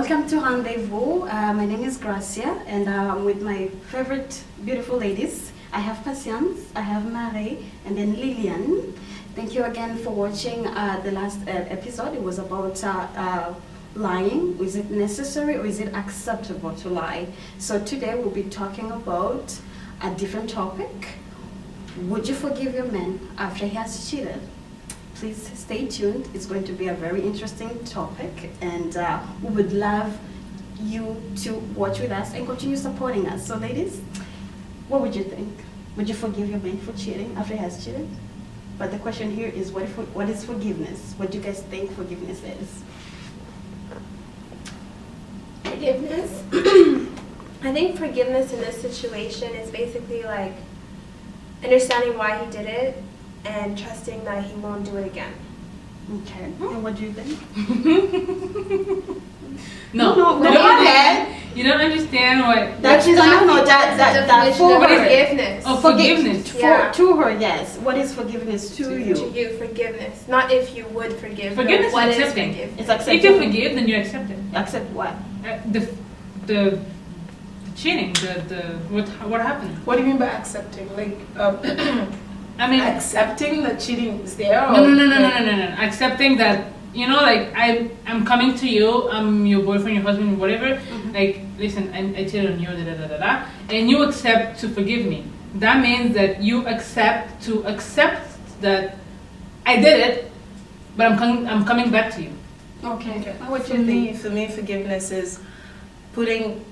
Welcome to Rendez-vous. My name is Gratia, and I'm with my favorite beautiful ladies. I have Patience, I have Marie, and then Lillian. Thank you again for watching the last episode. It was about lying. Is it necessary or is it acceptable to lie? So today we'll be talking about a different topic. Would you forgive your man after he has cheated? Please stay tuned. It's going to be a very interesting topic, and we would love you to watch with us and continue supporting us. So ladies, what would you think? Would you forgive your man for cheating after he has cheated? But the question here is, what is forgiveness? What do you guys think forgiveness is? Forgiveness? I think forgiveness in this situation is basically like understanding why he did it and trusting that he won't do it again. Okay. And what do you think? No, go ahead. You don't understand what. That forgiveness. Oh, forgiveness. To her, yes. What is forgiveness to you? To you, forgiveness. Not if you would forgive. Forgiveness what is is accepting. forgiveness? It's accepting. If you forgive, then you accept it. Accept what? The cheating. What happened? What do you mean by accepting? Like, I mean, accepting that cheating is there? Or no. Accepting that, like I'm coming to you, I'm your boyfriend, your husband, whatever. Mm-hmm. Like, listen, I cheated on you, and you accept to forgive me. That means that you accept that I did it, but I'm coming back to you. Okay. What for me, forgiveness is putting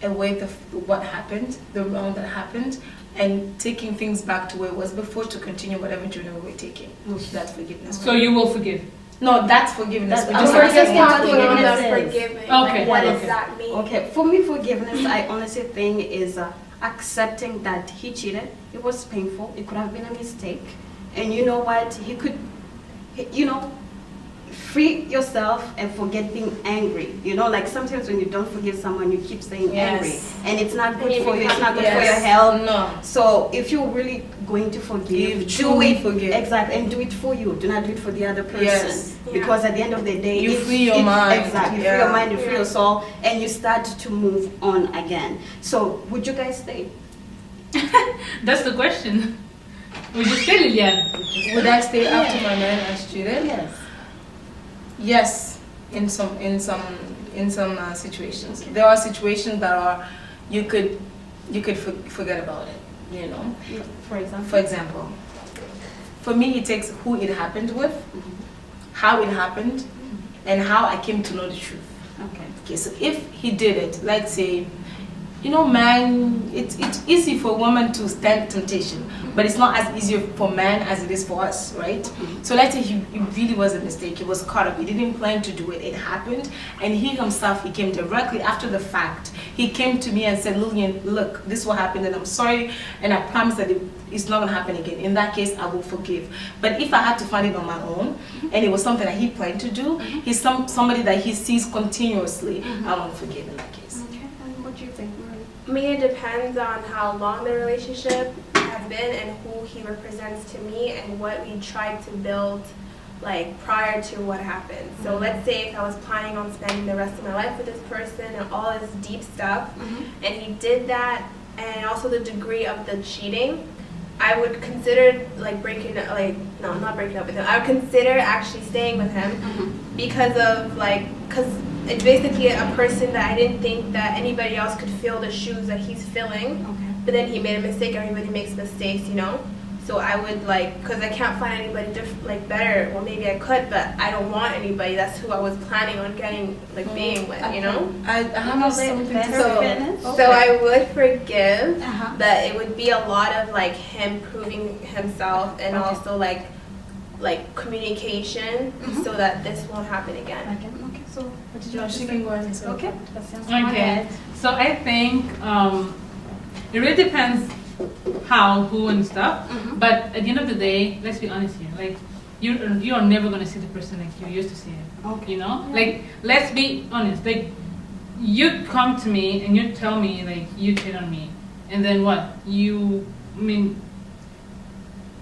away what happened, the wrong that happened, and taking things back to where it was before to continue whatever journey we were taking. That's forgiveness. So you will forgive. No, that's forgiveness. That's We're We're just talking forgiveness about is. forgiving. Okay. What Okay. does that mean? Okay, for me, forgiveness, I honestly think is accepting that he cheated. It was painful. It could have been a mistake. And you know what? He could, free yourself and forget being angry. Like sometimes when you don't forgive someone, you keep staying angry. And it's not good for you. It's not good for your health. No. So if you're really going to forgive, forgive. Exactly, and do it for you. Do not do it for the other person. Yes. Because at the end of the day, You free your mind. Exactly, you free your mind, you free your soul, and you start to move on again. So would you guys stay? That's the question. Would you stay, Lillian? Would I stay after my man has cheated? Yes. Yes, in some situations. Okay. There are situations that are you could forget about it. For example. For example, for me, it takes who it happened with, how it happened, and how I came to know the truth. Okay. So if he did it, let's say, man, it's easy for a woman to stand temptation, but it's not as easy for man as it is for us, right? So let's say it really was a mistake. He was caught up. He didn't plan to do it. It happened, and he himself, he came directly after the fact. He came to me and said, Lillian, look, this is what happened, and I'm sorry, and I promise that it's not going to happen again. In that case, I will forgive. But if I had to find it on my own, and it was something that he planned to do, he's somebody that he sees continuously, I won't forgive in that case. Okay, and what do you think, Marie? I mean, it depends on how long the relationship has been and who he represents to me and what we tried to build like prior to what happened. So let's say if I was planning on spending the rest of my life with this person and all this deep stuff, and he did that, and also the degree of the cheating, I would consider not breaking up with him. I would consider actually staying with him because it's basically a person that I didn't think that anybody else could fill the shoes that he's filling. Okay. But then he made a mistake. Everybody makes mistakes, So I would because I can't find anybody better. Well, maybe I could, but I don't want anybody. That's who I was planning on getting being with, I have something to say. So I would forgive, Uh-huh. but it would be a lot of him proving himself and also communication so that this won't happen again. Okay, so what did you No, have to she say? can go ahead and say. Okay. Okay. So I think it really depends how, who, and stuff. But at the end of the day, let's be honest here. You are never gonna see the person like you used to see him. Okay. Let's be honest. You come to me and you tell me you cheat on me, and then what? You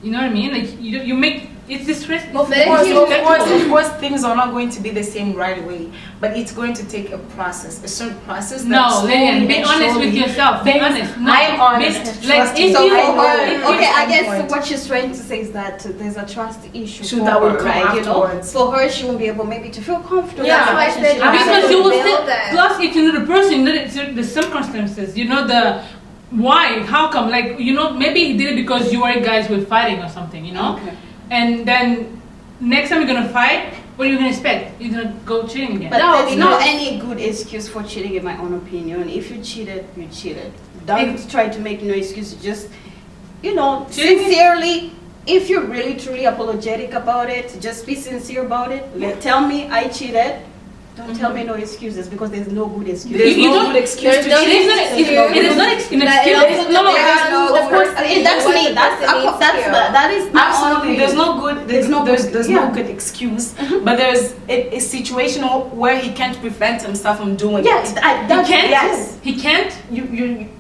know what I mean? You make It's disrespectful. Of course, things are not going to be the same right away, but it's going to take a process, a certain process. No, Lillian, be honest with yourself. Be honest. No, I am honest. Like, if So you, for her, okay, I guess point. what she's trying to say is that there's a trust issue Should for that will her, come right? You know, afterwards. for her, she won't be able maybe to feel comfortable. Yeah, in the that's why I said relationship. because you will build still. that. Plus, if you know the person, you know the circumstances. You know the why, how come? Like, you know, maybe he did it because you were guys were fighting or something. You know, Okay. and then next time you're gonna fight, what are you gonna expect? You're gonna go cheating again. But No, there's not because- any good excuse for cheating, in my own opinion. If you cheated, you cheated. Don't try to make no excuse. Just, you know, Cheating is- sincerely. If you're really truly apologetic about it, just be sincere about it. Tell me I cheated. Don't tell me no excuses, because there's no good excuse. There's You no don't- good excuse there's to no It cheat. is not. It is not an excuse. No, Of course, that's me. That is my own Absolutely, there's opinion. no good. There's yeah. no good excuse, but there's a situational where he can't prevent himself from doing Yes, it. that's He can't. Yes. He can't.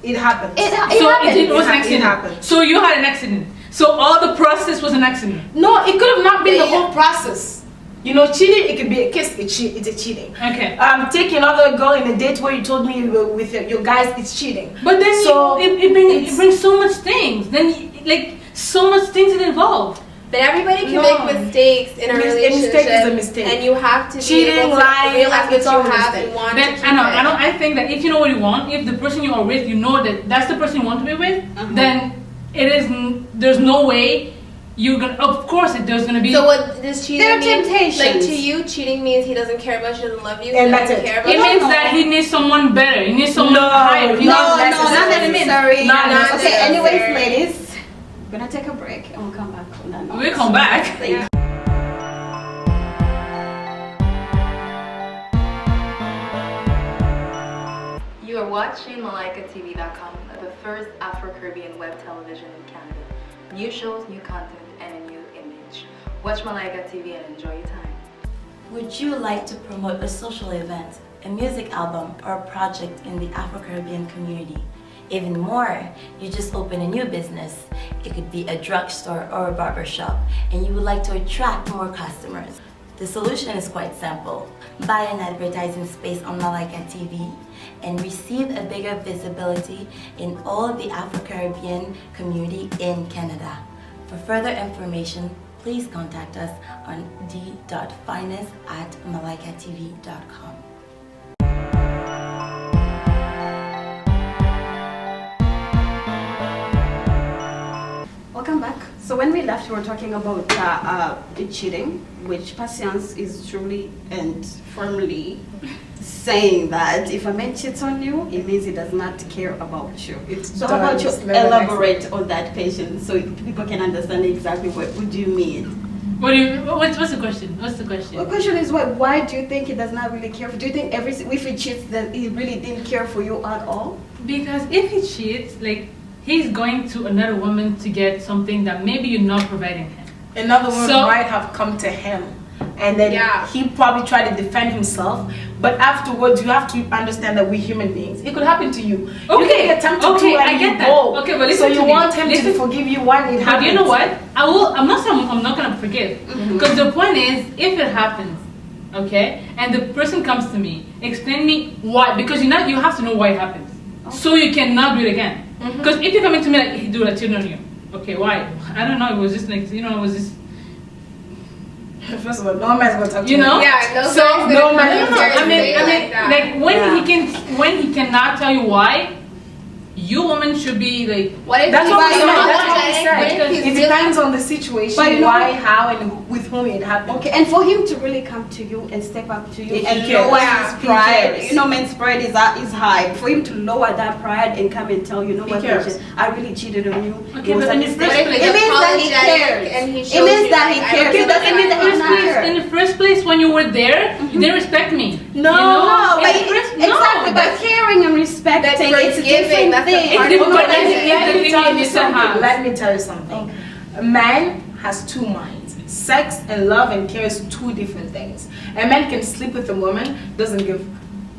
It happens. It So happens. it was an It accident. happened. So you had an accident. So all the process was an accident. No, it could have not been the Yeah. whole process. You know, cheating, it could be a kiss, it's a cheating. Okay. Taking another girl in a date where you told me you were with your guys, it's cheating. But then So, it brings so much things. Then like so much things involved. But everybody can No. make mistakes in a A relationship. mistake is a mistake. And you have to Cheating, be able to lying, realize it's what all you a have mistake. and want Then to keep it. I think that if you know what you want, if the person you are with, you know that that's the person you want to be with, then there's no way you're gonna. Of course, there's gonna be. So what does cheating There are mean? temptations. Like to you, cheating means he doesn't care about you, doesn't love you, he And doesn't that's it. care about It you. means that he needs someone better. He needs someone No, higher. He No, needs- no, not necessary. Not Okay, necessary. anyways, ladies, we're gonna take a break and we'll come back on that note. We'll come back. Thank you. You are watching MalaikaTV.com, the first Afro-Caribbean web television in Canada. New shows, new content, and a new image. Watch Malaika TV and enjoy your time. Would you like to promote a social event, a music album, or a project in the Afro-Caribbean community? Even more, you just open a new business. It could be a drugstore or a barber shop, and you would like to attract more customers. The solution is quite simple. Buy an advertising space on Malaika TV and receive a bigger visibility in all the Afro-Caribbean community in Canada. For further information, please contact us on d.finest@malaikatv.com. Welcome back. So when we left, we were talking about the cheating, which Patience is truly and firmly saying that if a man cheats on you, it means he does not care about you. So how about you does. Very elaborate on that, Patience, so people can understand exactly what do you mean? What's the question? What's the The question? question is why do you think he does not really care? Do you think if he cheats that he really didn't care for you at all? Because if he cheats, like he's going to another woman to get something that maybe you're not providing him. Another woman So- might have come to him, and then Yeah. he probably tried to defend himself. But afterwards, you have to understand that we're human beings. It could happen to you. You Okay, can get tempted okay, too, and I get you that. go. Okay, but so listen you to me. want him to Listen- forgive you when it happens. But you know what? I'm not saying I'm not gonna forgive. Because the point is, if it happens, okay, and the person comes to me, explain me why. Because you have to know why it happens, so you cannot do it again. Because if you're coming to me like, hey, dude, I cheated on you. Okay, why? I don't know. It was just like it was just. First of all, no man's gonna talk to You know? Yeah, no So, guy's no, gonna man, come no, in no, here and I mean, say it like that. like when Yeah. when he cannot tell you why, you woman should be like. What if That's he's what we said. not That's what we apologetic? said. What if he's It really- depends on the situation, But you know- why, how, and with whom it happened. Okay, and for him to really come to you and step up to you He and cares. lower Yeah, his he pride, cares. you know, men's pride is high. For him to lower that pride and come and tell you, know He what, cares. Patience, I really cheated on you. Okay, It was but a in the mistake. first It place- means that he apologetic cares. and he It shows means you, that he like, I cares. don't It doesn't think mean that I he's like not that. care. In the first place, when you were there, you didn't respect me. No, You know? but In the first- exactly, but that's- caring and respecting, That's it's a forgiving, different that's a thing. part It's of different. it. Let me tell you something. Let me tell you something. A man has two minds. Sex and love and care is two different things. A man can sleep with a woman, doesn't give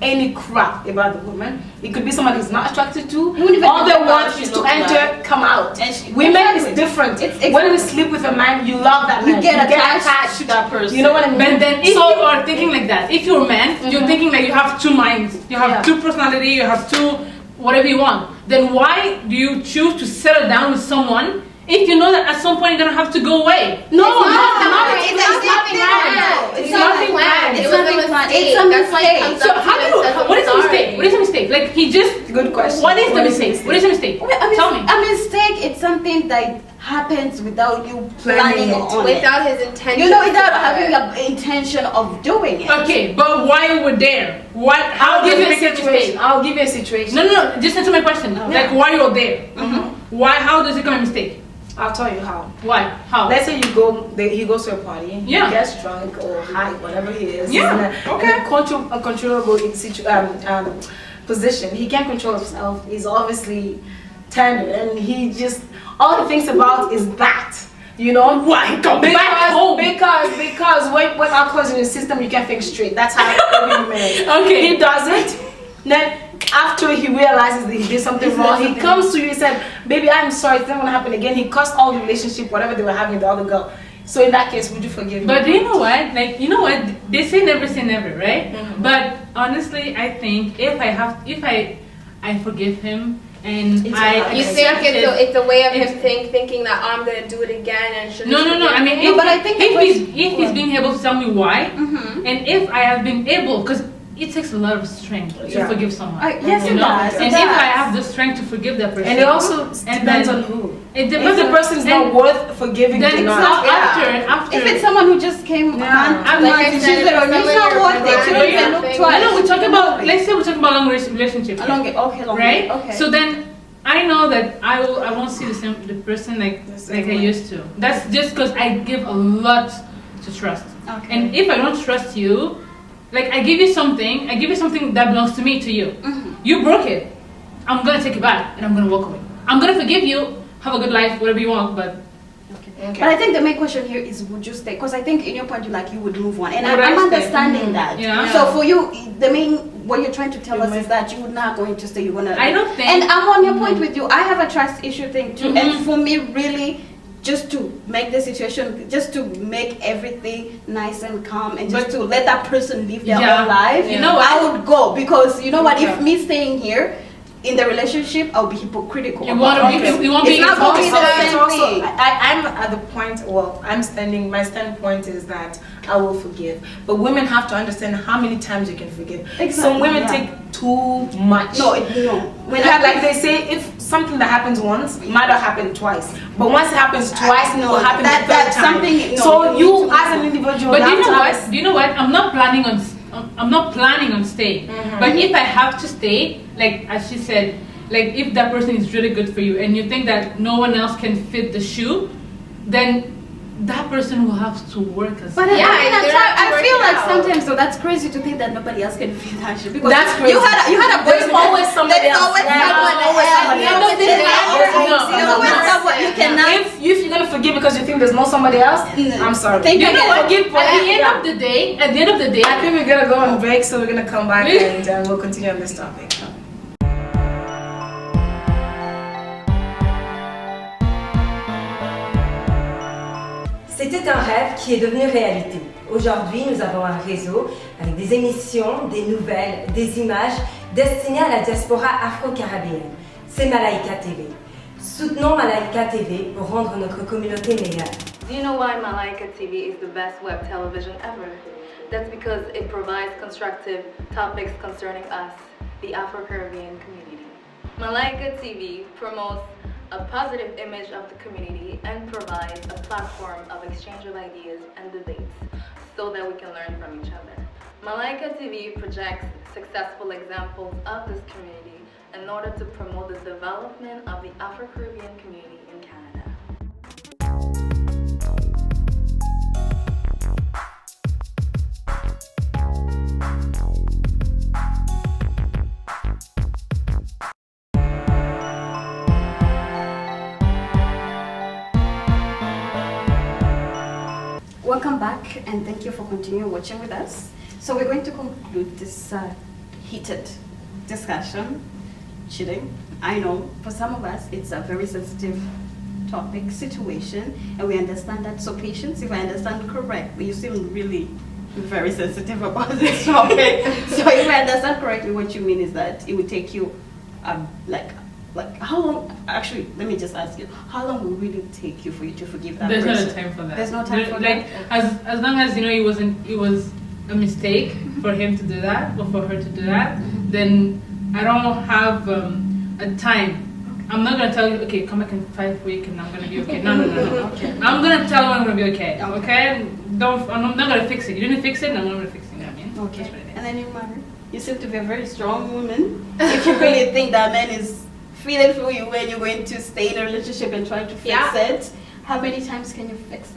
any crap about the woman. It could be someone he's not attracted to. Even All they if want she is to looks enter, like- come out. And Women is exactly. different. It's When you sleep with a man, you love that man. You get attached to that person. You know what I mean? But then if you are thinking like that, if you're a man, you're thinking like you have two minds, you have two personality, you have two whatever you want, then why do you choose to settle down with someone if you know that at some point you're gonna have to go away? It's nothing planned. It's It's nothing planned. It was a mistake. It's a That's why he mistake. comes So up to how you do and says, you, "I'm what is a sorry." mistake? What is a mistake? Like he just, Good question. what is the What is mistake? What is a mistake? Tell me. A mistake, it's something that happens without you planning on it. Without his intention. You know, without having an intention of doing it. Okay, but why you were there? What? How I'll did give you you a make that situation. mistake? I'll give you a situation. No. Just answer my question. Like why you're there? Why? How does it become a mistake? I'll tell you how. Why? How? Let's say you go, he goes to a party, Yeah. he gets drunk or high, whatever he is. Yeah, He's in okay. uncontrollable position. He can't control himself. He's obviously tender, and he just all he thinks about is that. You know Why? Come back home. Because when alcohol is in your system, you can't think straight. That's how every man is. Okay. He does it. Then after he realizes that he did something wrong, he comes to you and said, "Baby, I'm sorry. It's not gonna happen again." He cursed all the relationship, whatever they were having with the other girl. So in that case, would you forgive him? But you know what? Like you know what? They say never, right? But honestly, I think if I forgive him and It's I alright. You think accept it. it's a way of him It's- thinking that I'm gonna do it again and should. No. I mean, No, but I think if he's being able to tell me why, Mhm. and if I have been able, because it takes a lot of strength to Yeah. forgive someone. Yes, you it know? does. And It if I does. have the strength to forgive that person, And it also And depends then- on who. it If depends the on- person is not and worth forgiving, then do not. after If it's someone who just came Yeah. I'm like like I I said, said, if it's not somebody worth it. you're You don't even look remembering- twice. no, we talk about, let's say we talk about long relationship, Along it, okay, long right? Okay. So then I know that I won't see the person like I used to. That's just because I give a lot to trust. Okay. And if I don't trust you, like I give you something that belongs to me, to you. You broke it. I'm gonna take it back and I'm gonna walk away. I'm gonna forgive you. Have a good life, whatever you want, but But I think the main question here is, would you stay? Because I think in your point, you would move on, and Would I I'm stay? understanding that. Yeah. So for you, the main what you're trying to tell us is that you're not going to stay. You're gonna. I don't think- And I'm on your point with you. I have a trust issue thing too, and for me, really, just to make the situation, just to make everything nice and calm, and just to let that person live their Yeah. own life. You know what? I would go, because you know what? Okay. If me staying here in the relationship, I'll be hypocritical. you want to about it. be, you want to It's be not going to be the exposed. same also, thing. I'm at the point, my standpoint is that I will forgive. But women have to understand how many times you can forgive. Exactly, Some women yeah. take too much. No. When like they say, if something that happens once, it might not happen twice. But once it happens twice, it will happen that- the third that's time. something- no, So you you need to as an individual, But have do you to know have what? Do you know what? I'm not planning on staying. But if I have to stay, like as she said, like if that person is really good for you and you think that no one else can fit the shoe, then that person will have to work as But Yeah, I mean, they're not I feel working like out. sometimes, so that's crazy to think that nobody else can feel that shit. Because That's crazy. You had a There's boyfriend. always somebody There's else. always Yeah, someone there's always else. somebody You else. know, there's always No. someone you cannot. if you're gonna forgive because you think there's no somebody else, I'm sorry. Think You know again. what? Forgive for At the end yeah. of the day, I think we're gonna go on break, so we're gonna come back and we'll continue on this topic. C'était un rêve qui est devenu réalité. Aujourd'hui, nous avons un réseau avec des émissions, des nouvelles, des images destinées à la diaspora afro-caribéenne. C'est Malaika TV. Soutenons Malaika TV pour rendre notre communauté meilleure. Do you know why Malaika TV is the best web television ever? That's because it provides constructive topics concerning us, the Afro-Caribbean community. Malaika TV promotes a positive image of the community and provides a platform of exchange of ideas and debates so that we can learn from each other. Malaika TV projects successful examples of this community in order to promote the development of the Afro-Caribbean community in Canada. Welcome back, and thank you for continuing watching with us. So we're going to conclude this heated discussion. Cheating. I know for some of us it's a very sensitive topic, situation, and we understand that. So patience, if I understand correctly, you seem really very sensitive about this topic. So if I understand correctly, what you mean is that it would take you like how long? Actually, let me just ask you, how long will it take you for you to forgive that There's person? no time for that. There's no time for like, that? as long as you know it was a mistake for him to do that or for her to do that, then I don't have a time. I'm not gonna tell you, okay, come back in 5 weeks and I'm gonna be okay. No. Okay. I'm gonna tell you I'm gonna be okay. Okay? I'm not gonna fix it. You didn't fix it, and I'm not gonna fix it. You know what I mean? Okay. That's what it is. And then you marry. You seem to be a very strong woman. If you really think that man is feeling for you when you're going to stay in a relationship and try to fix it, how many times can you fix it?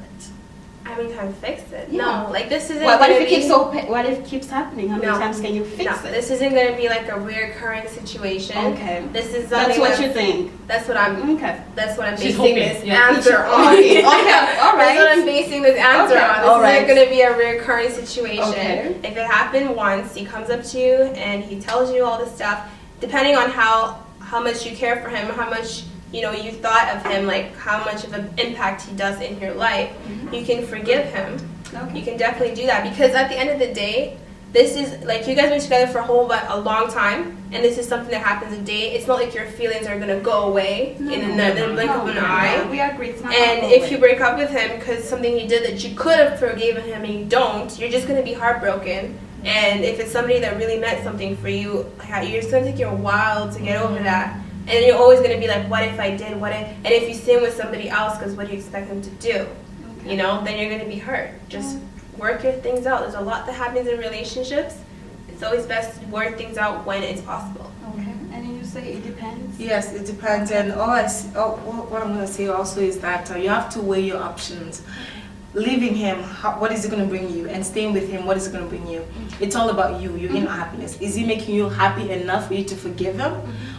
I mean, time to fix it. Yeah. No, like this isn't. What if gonna it keeps be- what if it keeps happening? How many No. times can you fix No, it? this isn't going to be like a reoccurring situation. Okay. This is That's something what you think. That's what I'm. Okay. That's what I'm She's basing hoping, this yeah. answer on. Okay. All That's right. what I'm basing this answer Okay, on. This all right. isn't going to be a reoccurring situation. Okay. If it happened once, he comes up to you and he tells you all this stuff. Depending on how much you care for him, how much you thought of him, like how much of an impact he does in your life, you can forgive him. Okay. You can definitely do that because at the end of the day, this is like you guys been together for a long time, and this is something that happens a day. It's not like your feelings are gonna go away in the blink of an eye. We agree. It's not And gonna go if you away. break up with him because something he did that you could have forgiven him and you don't, you're just gonna be heartbroken. And if it's somebody that really meant something for you, you're just gonna take you a while to get over that. And you're always gonna be like, what if I did? What if? And if you sin with somebody else, because what do you expect them to do? Okay. Then you're gonna be hurt. Just work your things out. There's a lot that happens in relationships. It's always best to work things out when it's possible. Okay. And then you say it depends. Yes, it depends. And what I'm going to say also is that you have to weigh your options. Leaving him, what is it going to bring you? And staying with him, what is it going to bring you? It's all about you, your inner happiness. Is he making you happy enough for you to forgive him?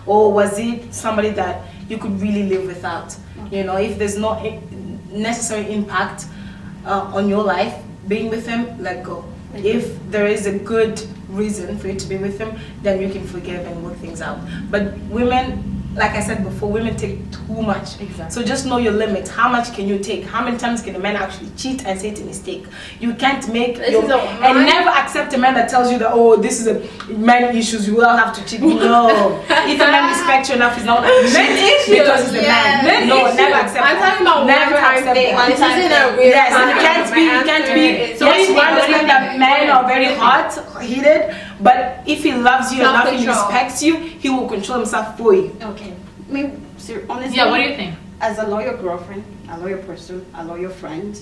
Or was it somebody that you could really live without? If there's no necessary impact on your life, being with him, let go. If there is a good reason for you to be with him, then you can forgive and work things out. But women, like I said before, women take too much. Exactly. So just know your limits. How much can you take? How many times can a man actually cheat and say it's a mistake? You can't make and never accept a man that tells you that, oh, this is a man issues, you will have to cheat. No. If a man respects you enough, he's not going to cheat because he's a man. No, never accept I'm that. talking about Never one-time accept thing. that. This isn't a weird Yes, time. you can't be. So Yes, we what do you understand think? that men are very hot, heated, but if he loves you enough and he Self-control. respects you, he will control himself for you. Okay. Honestly, Yeah, what do you think? As a loyal girlfriend, a loyal person, a loyal friend,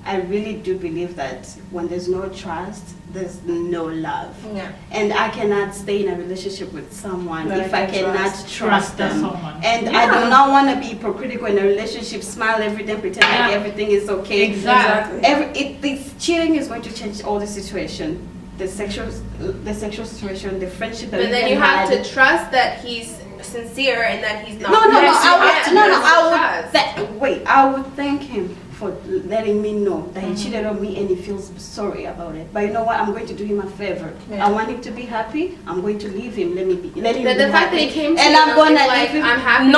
I really do believe that when there's no trust, there's no love. Yeah. And I cannot stay in a relationship with someone That if I I can trust Trust them. someone. And I do not want to be hypocritical in a relationship, smile every day, pretend like Yeah. everything is okay. Exactly. This cheating is going to change all the situation. The sexual situation, the friendship that But we then you had. have to trust that he's sincere and that he's not. No, Yes, you can't. I would thank him for letting me know that he cheated on me and he feels sorry about it. But you know what? I'm going to do him a favor. Yeah. I want him to be happy. I'm going to leave him. Let him The be fact that happy. he came to and you I'm gonna is like, leave him. I'm happy.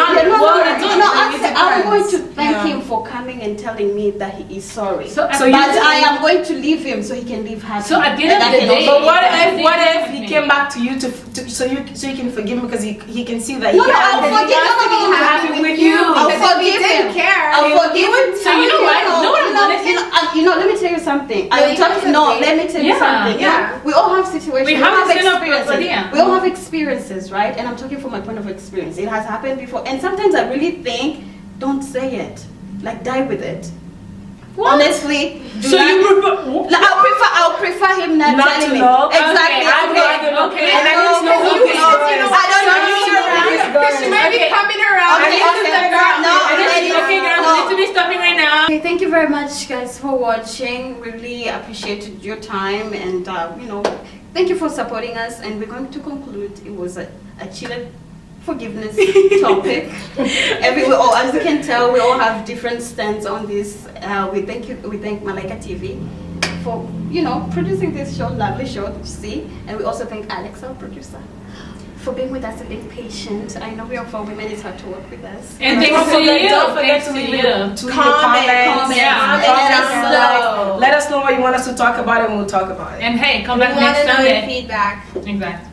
I'm going to thank him for coming and telling me that he is sorry. So But I am going to leave him so he can live happy. So at the end of the day, But what Yeah. if he came back to you so you can forgive him because he can see that No, he no, has I'll been forgive him. happy with you. I'll Because if forgive he didn't him. care, I'll he forgive him. So you know what? Let me tell you something. No, you can't Let me tell you Yeah. something. Yeah. We all have situations. We have the same experiences. idea. We all have experiences, right? And I'm talking from my point of experience. It has happened before. And sometimes I really think, don't say it. Like, die with it. Honestly, So you prefer? I'll prefer him not Not telling to me. know? Exactly. Okay. And I need to know who this girl is. I don't know. Because she might be coming around. Okay, and this is the girl. no, Okay, girls, we need to be stopping right now. Okay, thank you very much, guys, for watching. Really appreciated your time, and thank you for supporting us. And we're going to conclude. It was a cheated forgiveness topic. As you can tell, we all have different stands on this. We thank Malaika TV for, producing this show, lovely show, to see. And we also thank Alex, our producer, for being with us and being patient. I know we are 4 women, it's hard to work with us. And thanks to you. Don't forget Thanks to to leave you. comments. Yeah. Let us know what you want us to talk about and we'll talk about it. And hey, come We back want next to know your Sunday. feedback. Exactly.